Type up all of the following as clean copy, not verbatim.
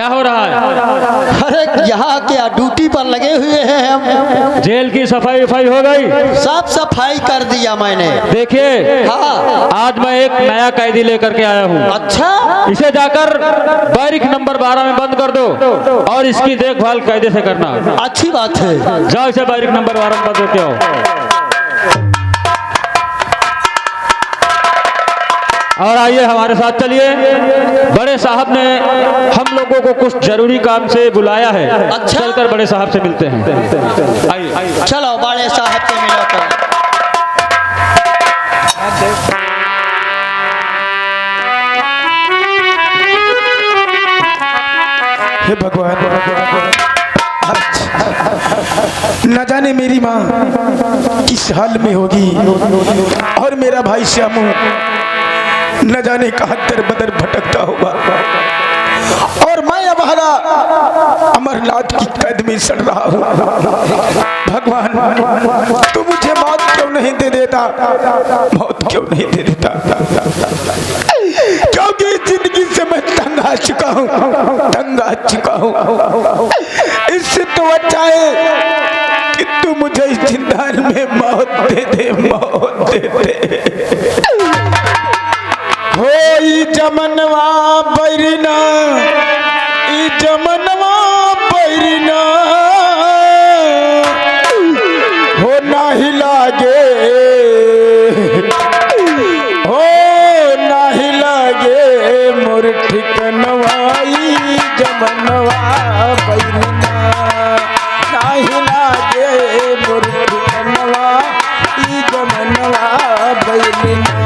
क्या हो रहा है? अरे यहाँ क्या ड्यूटी पर लगे हुए हैं हम। जेल की सफाई वफाई हो गई? सब सफाई कर दिया मैंने। देखिए, हाँ। आज मैं एक नया कैदी लेकर के आया हूँ। अच्छा, इसे जाकर बैरिक नंबर 12 में बंद कर दो और इसकी देखभाल कायदे से करना। अच्छी बात है। जाओ इसे बैरिक नंबर 12 में बंद करके आओ। और आइए हमारे साथ चलिए। बड़े साहब ने हम लोगों को कुछ जरूरी काम से बुलाया है। अच्छा। चलकर बड़े साहब से मिलते हैं। आइए। चलो बड़े साहब से मिलो तो। हे भगवान, न जाने मेरी माँ किस हाल में होगी और मेरा भाई श्यामू न जाने कहाँ दर बदर भटकता होगा और मैं अबहरा अमरनाथ की कैद में सड़ रहा हूँ। भगवान, तू मुझे मौत क्यों नहीं दे देता? मौत क्यों नहीं दे देता? क्योंकि जिंदगी से मैं तंग आ चुका हूँ, तंग आ चुका हूँ। इससे तो अच्छा है कि तू मुझे इस जिंदान में मौत दे दे, मौत दे दे। होई जमनवा बैरिना, ई जमनवा बैरिना, हो नाही लागे, हो नाही लागे मोर ठिकनवा, ई जमनवा बैरिना, नाही लागे मोर ठिकनवा, ई जमनवा बैरिना।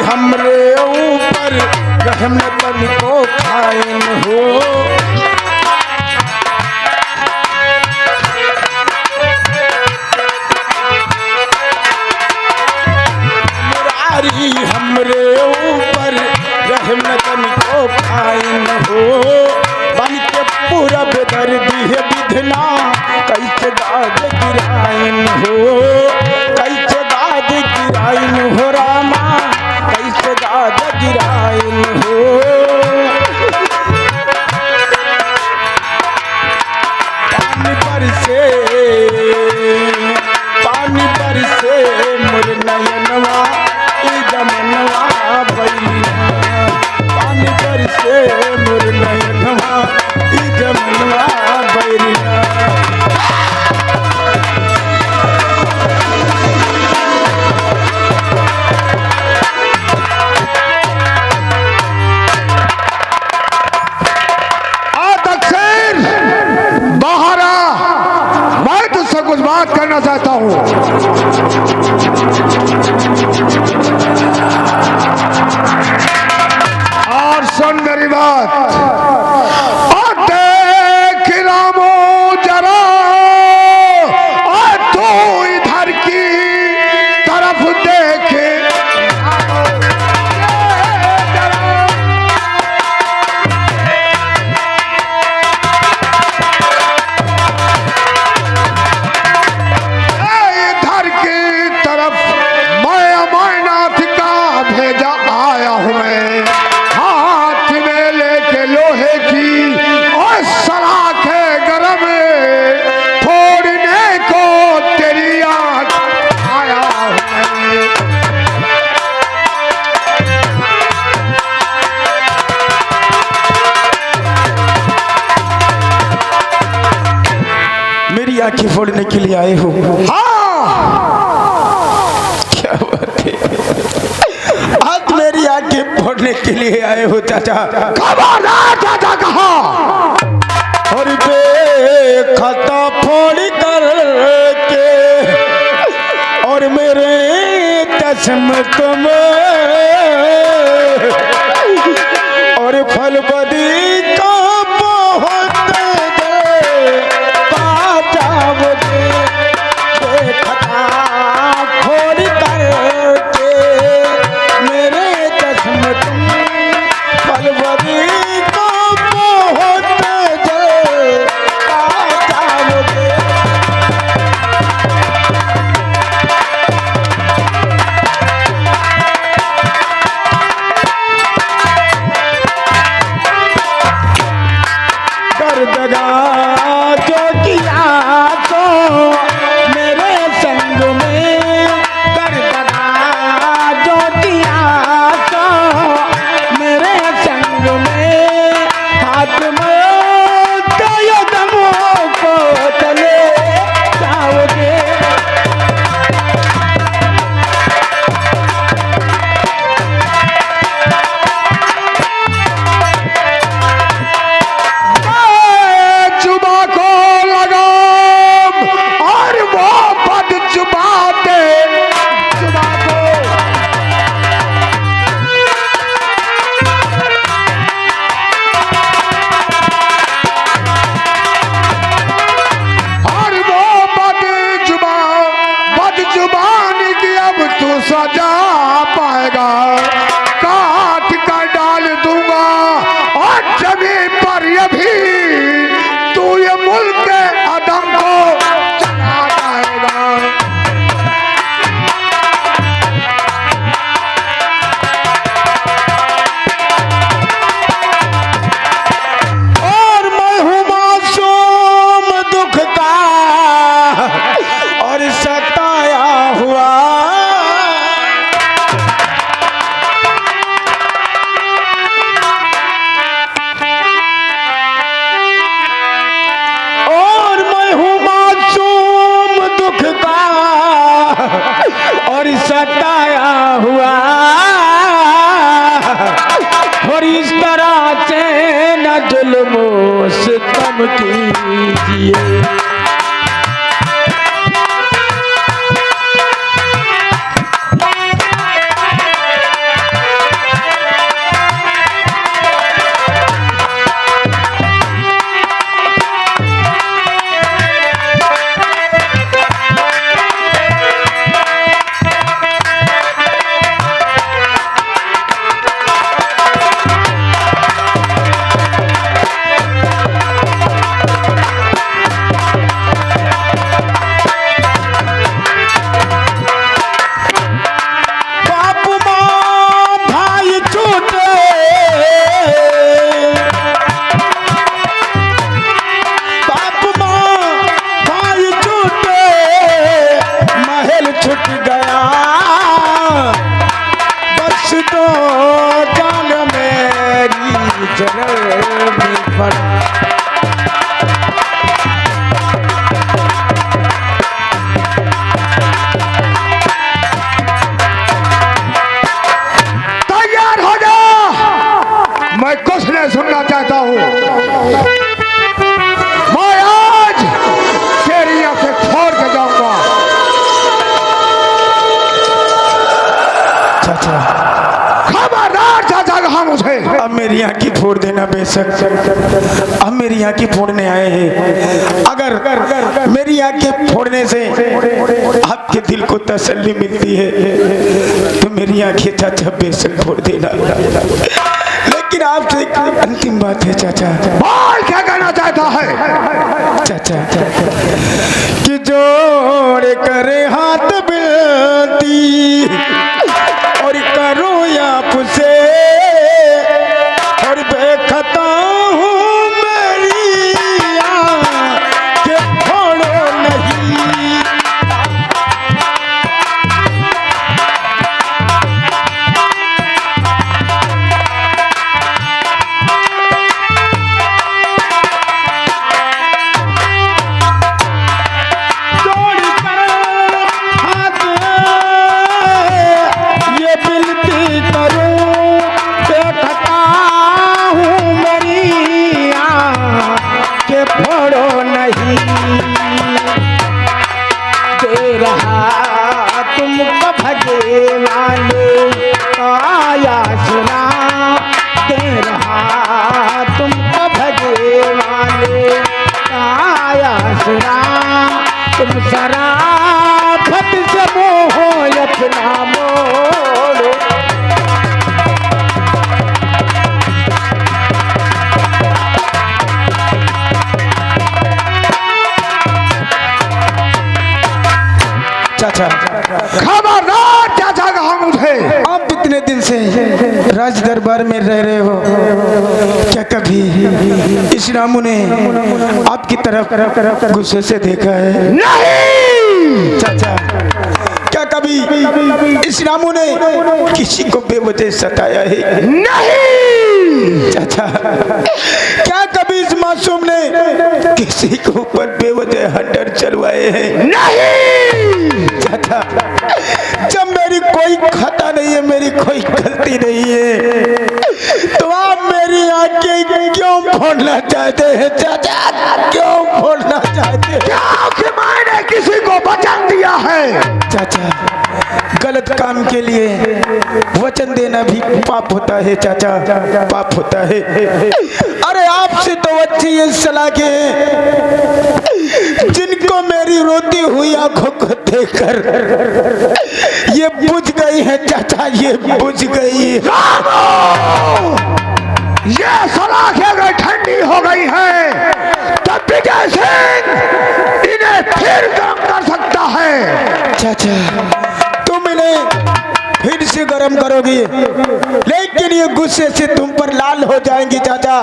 हमरे ऊपर रहम तन को खाइन हो, मुरारी हमरे ऊपर रहम तन को खाइन हो। बन के पूरा बेदर्दी है विधना, कैसे दाद गिराइन हो, कैसे दाद गिराइन हो रामा, कैसे दाद गिराइन हो। पानी बरसे मोर नयनवा, ई जमनवा बैरिना, पानी बरसे मोर नयनवा, ई जमनवा बैरिना। कुछ बात करना चाहता हूं। और सुन मेरी बात, और देख रामो जरा, और तू इधर की तरफ देख, आंखें फोड़ने के लिए आए हो? हाँ, क्या बात है। छोड़ने के लिए आए हो चाचा? खबरदार चाचा कहा। और बेखता फोड़ कर के और मेरे चश्म तुम और फल बदी का बहुत पाता मुझे बेखता फोड़ कर के मेरे चश्म तुम फल बदी का बहुत सजा पाएगा, काट कर डाल दूंगा और जमीन पर ये भी तू ये मुल्क के अदम को चला जाएगा। और मैं हूँ मासूम दुख का और सताया हुआ, सताया हुआ। और इस तरह से न जुल्म सितम कीजिए। तैयार हो जा, मैं कुछ नहीं सुनना चाहता हूँ। मैं आज तेरी आंखें फोड़ के जाऊंगा। चाचा खबरदार चाचा कहा मुझे। अब मेरी आंखें फोड़ देना बेशक, अब मेरी आंखें फोड़ने आए हैं। अगर मेरी आंखें फोड़ने से आपके दिल को तसल्ली मिलती है तो मेरी आंखें चाचा बेशक फोड़ देना। लेकिन आपसे एक अंतिम बात है चाचा। बोल, क्या कहना चाहता है? चाचा कि जोड़ करे हाथ बिनती और करो आपसे और बेखता हूँ मेरी आंखें फोड़ो नहीं। जोड़ कर हाथ राज दरबार में रह रहे हो, क्या कभी इस रामू ने आपकी तरफ गुस्से से देखा है? नहीं चाचा, क्या कभी इस रामू ने किसी को बेवजह सताया है? नहीं चाचा, क्या कभी इस मासूम ने किसी के ऊपर बेवजह हंटर चलवाए हैं? नहीं चाचा, जब मेरी कोई खता नहीं है, मेरी कोई गलती नहीं है, तो आप मेरी आंखें क्यों फोड़ना चाहते हैं? चाचा, क्यों फोड़ना चाहते हैं? क्योंकि मैंने किसी को वचन दिया है। चाचा, गलत काम के लिए वचन देना भी पाप होता है चाचा, पाप होता है। अरे आपसे तो अच्छी ये सलाह के जिनको मेरी रोती हुई आंखों को देखकर ये बुझ गई है चाचा, ये बुझ गई। ये सलाखें अगर ठंडी हो गई है तब विजय सिंह इन्हें फिर गर्म कर सकता है। चाचा, तुम इन्हें फिर से गर्म करोगी, लेकिन ये गुस्से से तुम पर लाल हो जाएंगी चाचा।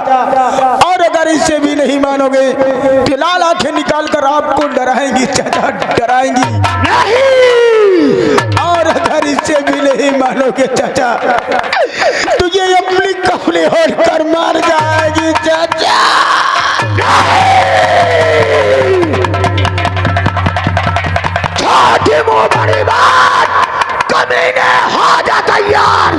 और अगर इससे भी नहीं मानोगे तो लाल आंखें निकाल कर आपको डराएंगी चाचा, डराएंगी नहीं। और अगर इससे भी नहीं मानोगे चाचा तो ये अपनी कपड़े ओढ़ कर मार जाएगी चाचा। छोटी मुंह बड़ी बात, कमीने हो जा तैयार।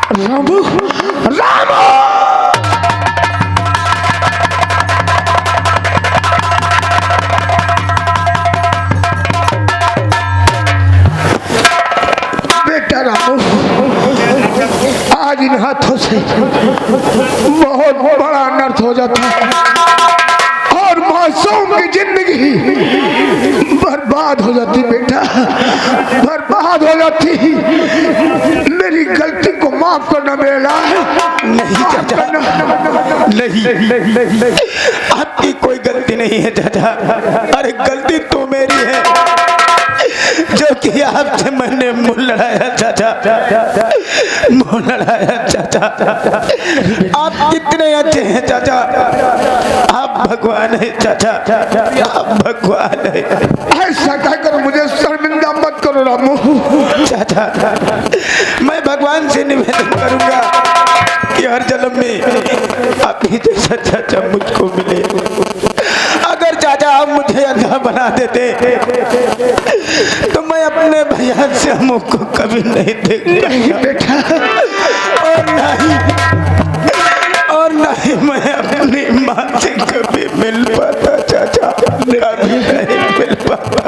रामू, रामू, बेटा रामू, आज इन हाथों से बहुत बड़ा अनर्थ हो जाता और मासूम की जिंदगी बर्बाद हो जाती। बेटा, बर्बाद हो जाती। मेरी गलती को माफ करना मेरे लाल। नहीं चाचा, नहीं, आपकी कोई गलती नहीं है चाचा। अरे गलती तो मेरी है जो कि आपसे मैंने मुंह लड़ाया चाचा, मुंह लड़ाया चाचा। आप कितने अच्छे हैं चाचा, आप भगवान है चाचा, आप भगवान है। ऐसा कहकर मुझे शर्मिंदा मत करो रामू। चाचा, मैं भगवान से निवेदन करूंगा कि हर जन्म में आप ही जैसा चाचा मुझको मिले। अगर चाचा आप मुझे अंधा बना देते तो मैं अपने भैया से मुख को कभी नहीं देखता बेटा, और नहीं मैं अपनी माँ से कभी मिल पाता चाचा, कभी नहीं मिल पाता।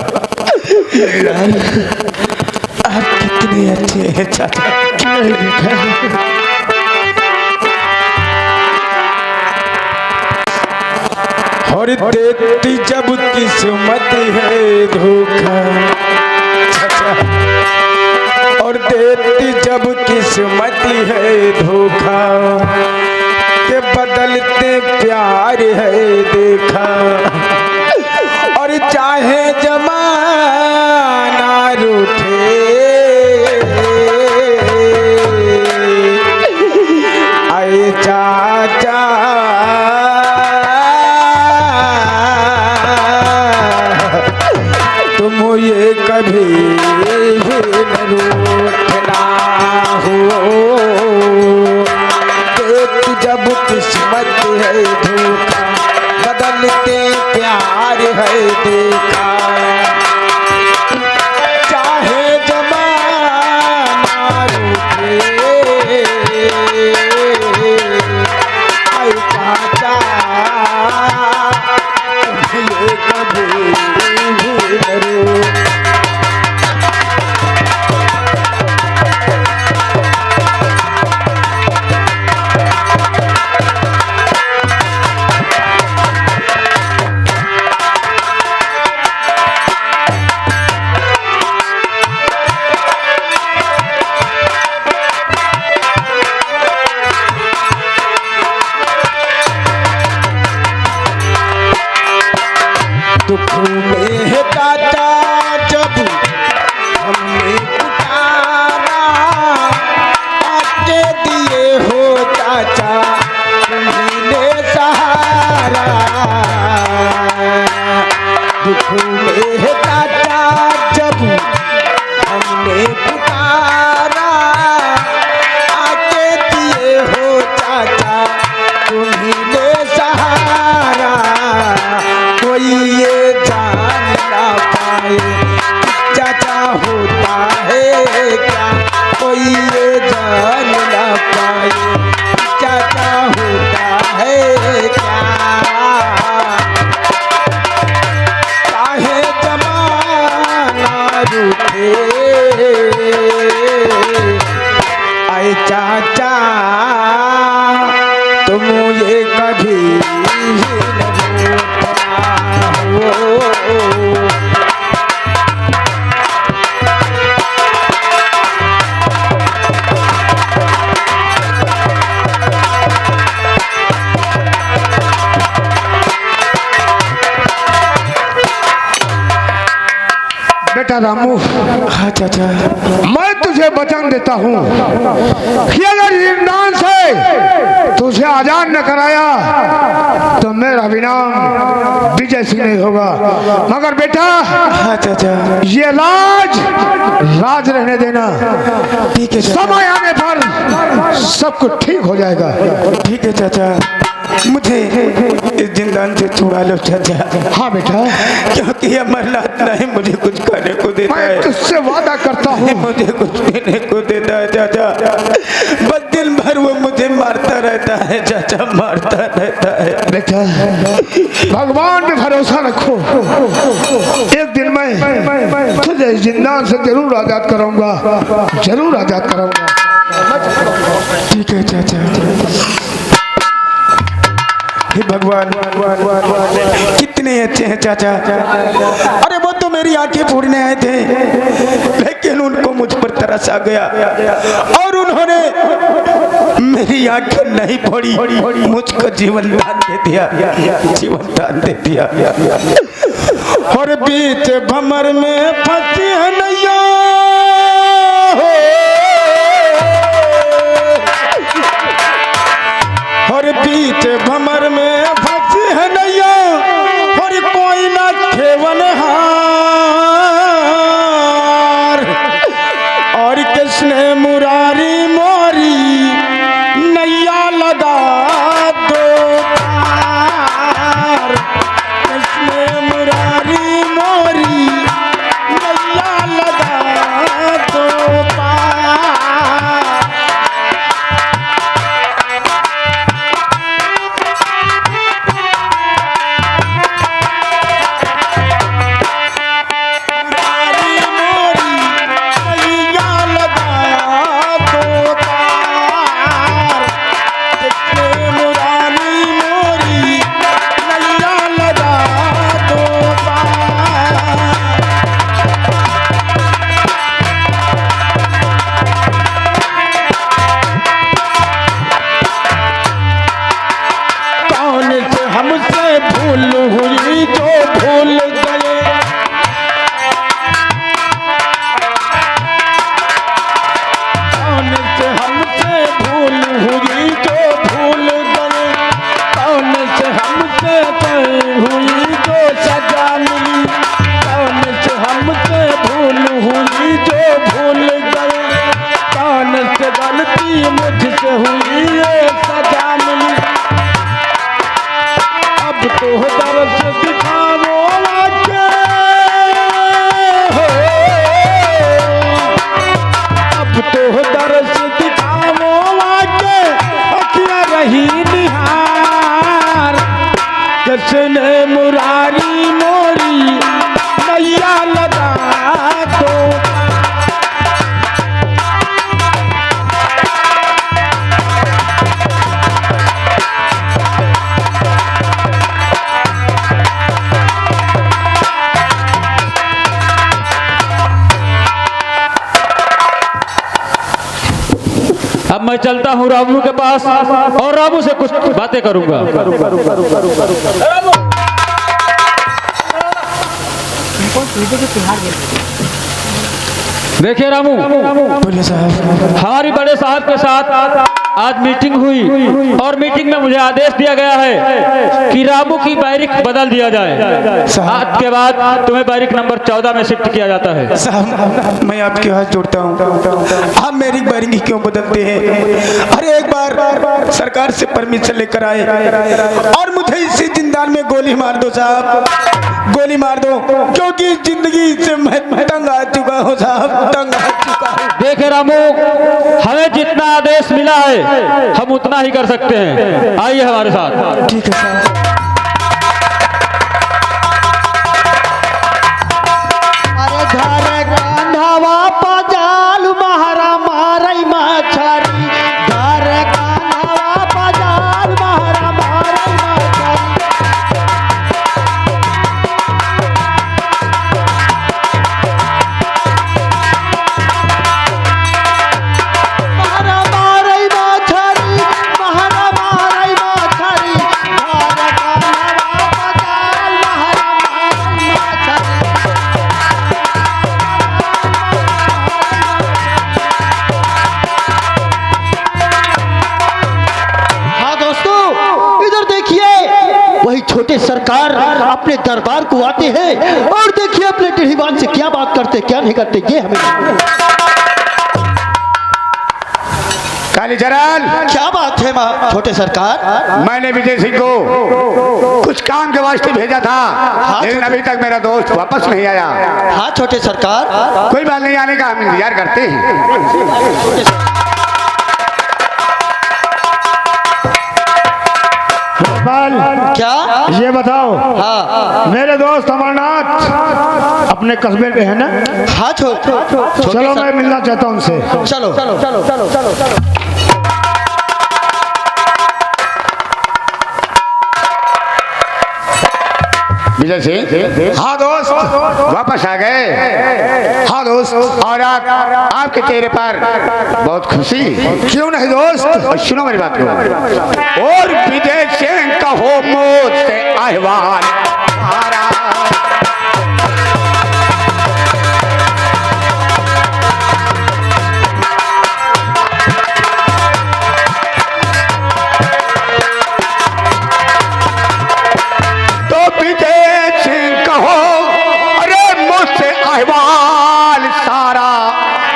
आप कितने अच्छे हैं चाचा। और देती जब किस्मत है धोखा, और देती जब किस्मत है धोखा, के बदलते प्यार है देखा। और चाहे जमाना रूठे, आए चाचा तुम ये कभी भी न रूठना हो। देख जब किस्मत है धोखा, बदलते प्यार है देखा। चाहे जमाना रूठे, आए चाचा दुख में चाचा जब हमने पुकारा, आके दिए हो चाचा तुमने सहारा। दुख में चाचा जब हमने पुकारा, आके दिए हो चाचा तुमने सहारा। कोई ये जान ना पाए चाचा होता है क्या, कोई ये जान ना पाए चाचा होता है क्या। चाहे जमाना रूठे आए चाचा, तुम ये कभी न भूलना हो। बेटा रामू, हाँ चाचा, मैं तुझे वचन देता हूँ कि अगर जिंदान से तुझे आजाद न कराया तो मेरा भी नाम विजय सिंह नहीं होगा। मगर बेटा, हाँ चाचा, ये राज रहने देना। ठीक है चाचा, समय आने पर सब कुछ ठीक हो जाएगा। ठीक है चाचा, मुझे इस जिंदान से छुड़ा लो चाचा। हाँ बेटा, क्योंकि अमरनाथ नहीं मुझे कुछ खाने को देता मैं है, तुझसे वादा करता हूँ मुझे कुछ पीने को देता है चाचा। बस दिन भर वो मुझे मारता रहता है चाचा, मारता रहता है। बेटा, भगवान पे भरोसा रखो, एक दिन मैं तुझे इस जिंदान से जरूर आजाद कराऊंगा, जरूर आजाद कराऊंगा। ठीक है चाचा। हे भगवान, कितने अच्छे हैं चाचा। अरे वो तो मेरी आंखें फोड़ने आए थे, लेकिन उनको मुझ पर तरस आ गया और उन्होंने मेरी आंखें नहीं फोड़ी, मुझको जीवन दान दे दिया, जीवन दान दे दिया। और बीच भंवर में फंसी है नैया, और बीच भंवर में फंसी है नैया, और कोई न खेवन हार। और किसने मुरारी मोरी नैया लगा दो पार, किसने मुरारी मोरी नैया लगा दो पार। मुझसे हुई ये सजा मिली, अब तो दर्श दिखाओ आके, अब तो दर्श दिखाओ आके, अखियाँ रही निहार। किसने मुरारी मोरी नैया लगा दो। अब मैं चलता हूँ रामू के पास और रामू से कुछ बातें करूंगा। देखिए रामू, बोलिए साहब। हमारी बड़े साहब के साथ आज मीटिंग हुई और मीटिंग में मुझे आदेश दिया गया है कि रामू की बैरिक बदल दिया जाए। आज के बाद तुम्हें बैरिक नंबर 14 में शिफ्ट किया जाता है। साहब मैं आपके हाथ जोड़ता हूँ, आप मेरी बैरिंग क्यों बदलते हैं? अरे एक बार सरकार से परमिशन लेकर आए और मुझे इसी जिंदान में गोली मार दो साहब, गोली मार दो, क्योंकि जिंदगी से मैं तंग आ चुका हूँ साहब, तंग आ चुका हूँ। देखिए रामू, हमें जितना आदेश मिला है हम उतना ही कर सकते हैं। आइए हमारे साथ। ठीक है साहब। अरे घर कांधावा पजाल महारा मारई मछरी, घर कांधावा पजाल महारा मारई मछरी। महारा मारई मछरी, महारा मारई मछरी, घर कांधावा पजाल महारा मारई मछरी। हाँ दोस्तों, इधर देखिए, वही छोटे सरकार अपने दरबार को आते हैं और देखिए अपने टेढ़ीवान से क्या बात करते क्या नहीं करते, ये हमें। कालीचरण, क्या बात है छोटे सरकार? मैंने विजय सिंह को कुछ काम के वास्ते भेजा था, लेकिन अभी तक मेरा दोस्त वापस नहीं आया। हाँ छोटे सरकार। कोई बात नहीं, आने का हम इंतजार करते हैं। क्या? ये बताओ, हाँ मेरे दोस्त अमरनाथ अपने कस्बे पे है ना? हाँ चलो मैं मिलना चाहता हूँ उनसे। चलो चलो चलो चलो चलो चलो। विजय सिंह, हाँ दोस्त, वापस आ गए। हाँ दोस्त, और आपके चेहरे पर बहुत खुशी। क्यों नहीं दोस्त, सुनो मेरी बात को। और विजय सिंह कहो मुझसे आह्वान हमारा। सारा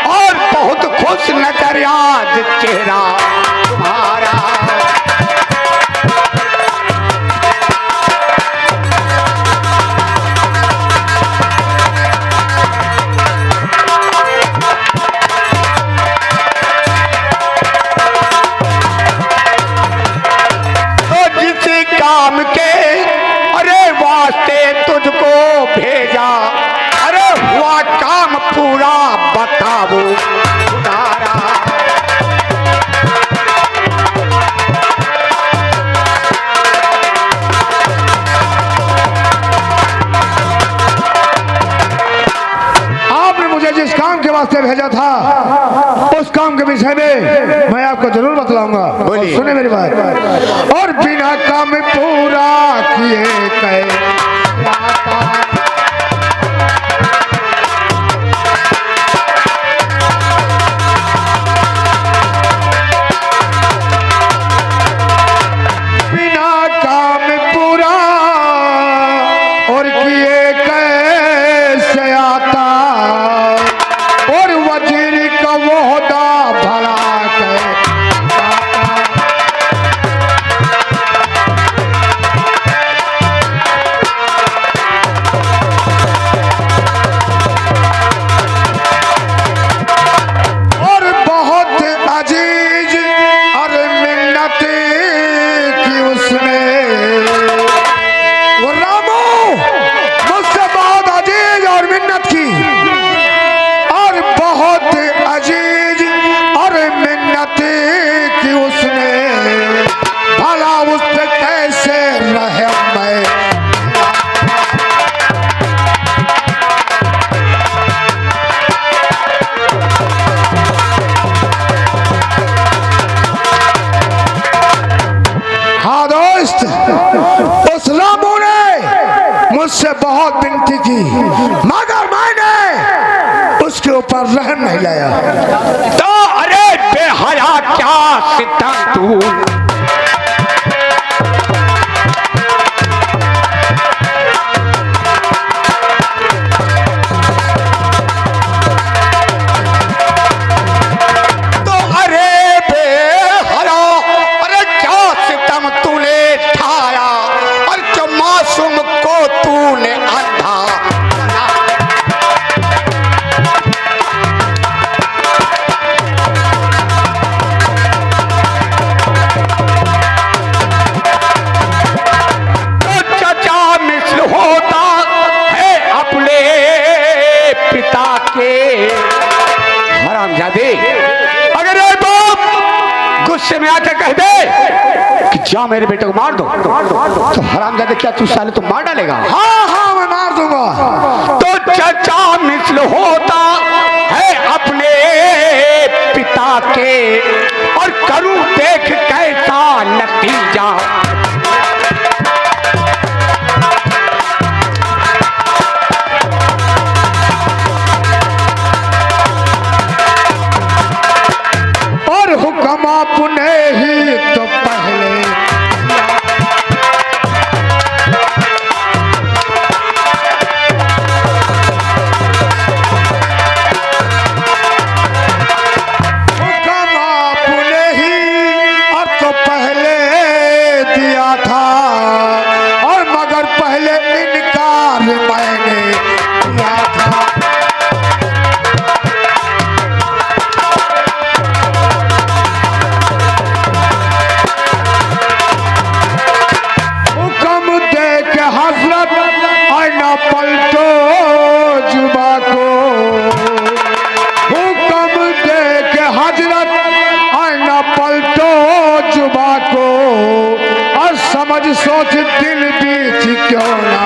और बहुत खुश नजर आज चेहरा तुम्हारा। तो जिस काम के अरे वास्ते तुझको भेजा, अरे हुआ काम पूरा बताओ तुम्हारा। आपने मुझे जिस काम के वास्ते भेजा था उस काम के विषय में मैं आपको जरूर बतलाऊंगा। सुने मेरी बात। और बिना काम पूरा किए कहे मुझसे बहुत विनती की, मगर मैंने उसके ऊपर रहम नहीं लाया। तो अरे बेहया क्या सितम तू, तो अरे बेहया, अरे क्या सितम तूने ठाया, और जो मासूम को तूने अंधा बना। होता है अपने पिता के हरामजादे। अगर ये बाप गुस्से में आकर कह दे कि जा मेरे बेटे को मार दो, तो हरामजादे क्या तू साले तो मार डालेगा? हाँ हाँ मैं मार दूंगा। तो चचा मिसल होता है अपने पिता के, और करूं देख कैसा नतीजा। हुक्म आपने ही तो पहले हुक्म आपने ही और तो पहले दिया था, और मगर पहले इनकार मैंने किया था। पलटो जुबा को, हुक्म दे के हजरत आईना पलटो जुबा को, और समझ सोच दिल बीच क्यों ना।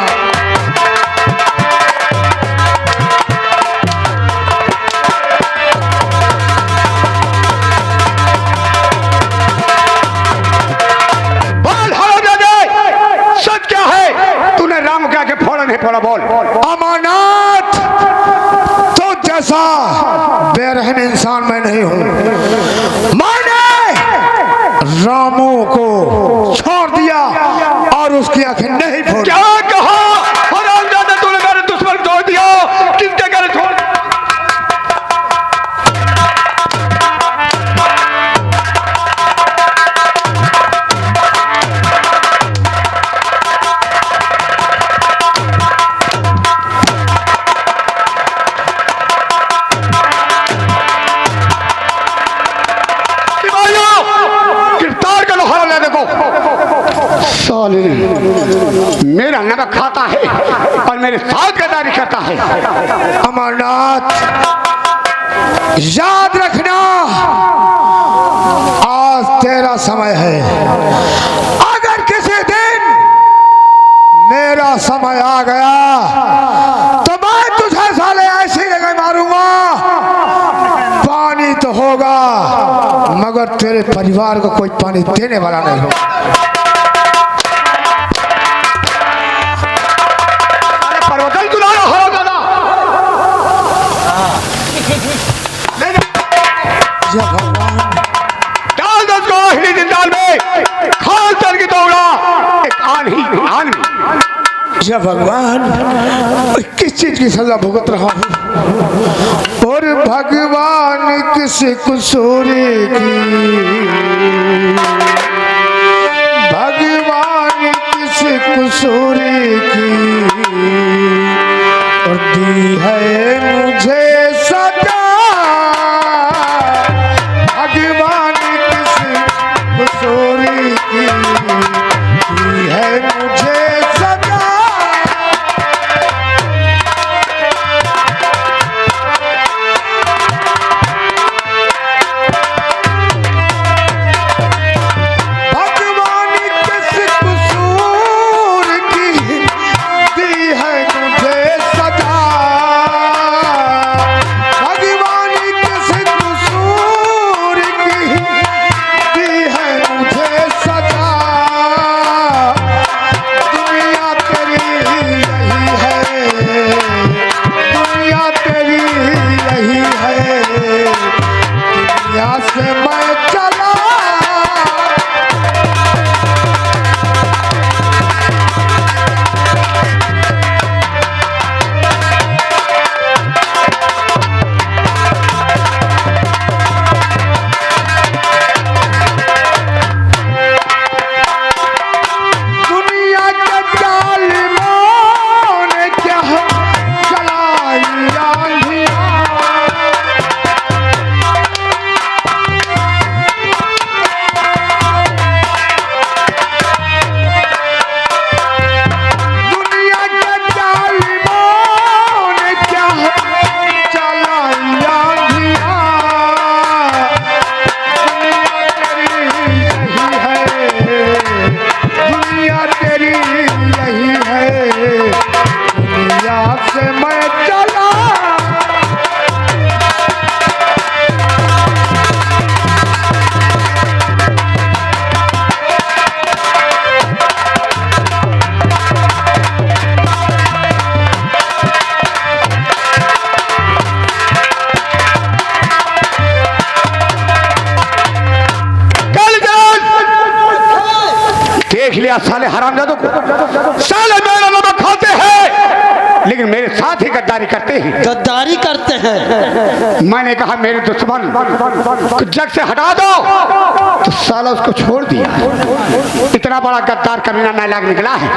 फोड़ा बोल। अमानत तो जैसा बेरहम इंसान मैं नहीं हूं। मैंने रामू को छोड़ दिया और उसकी आंखें नहीं फोड़ी। क्या कहा? हरामजादा तूने मेरे दुश्मन छोड़ दिया, किसके घर छोड़? मेरा नमक खाता है और मेरे साथ गद्दारी करता है। अमरनाथ याद रखना, आज तेरा समय है। अगर किसी दिन मेरा समय आ गया तो मैं तुझे साले ऐसी जगह मारूंगा, पानी तो होगा मगर तेरे परिवार को कोई पानी देने वाला नहीं होगा। डाल दो उसको आखिरी जिंदाल में, खाल चल की दौड़ा एक आन जय भगवान, किस चीज की सजा भुगत रहा हूँ और भगवान किस कसूर की, भगवान किस कसूर की और दी है मुझे सजा, भगवान किस कसूर की दी है मुझे सजा। भगवान किस कसूर की दी है मुझे सजा। साले हरामजादों को, साले मेरा नमक खाते हैं लेकिन मेरे साथ ही गद्दारी करते हैं। गद्दारी करते हैं। मैंने कहा मेरे दुश्मन को जग से हटा दो, तो साला उसको छोड़ दिया। इतना बड़ा गद्दार कमीना नालायक निकला है।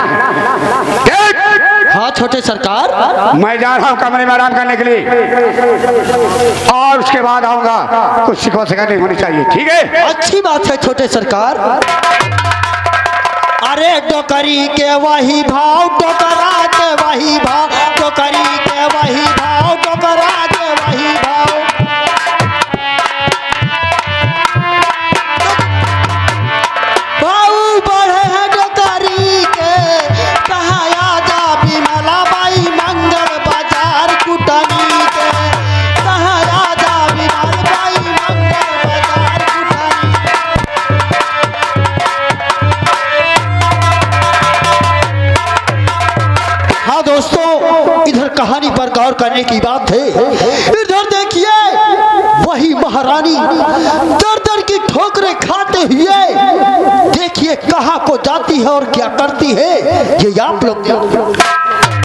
हाँ छोटे सरकार, मैं जा रहा हूँ कमरे में आराम करने के लिए और उसके बाद आऊंगा। कुछ सिखो सिखा नहीं होनी चाहिए, ठीक है? अच्छी बात है छोटे सरकार। अरे टोकरी के वही भाव, टोकरा के वही भाव, टोकरी के वही भाव, टोकरा के वही भाव। भाव बढ़े हैं टोकरी के, कहा आजा विमला बाई मंगल बाजार कुटनी के, कहा आजा विमल बाई मंगल बाजार कुटनी। हाँ दोस्तों, इधर कहानी पर गौर करने की बात है। इधर देखिए वही महारानी दर दर की ठोकरें खाते हुए देखिए कहाँ को जाती है और क्या करती है, ये आप लोग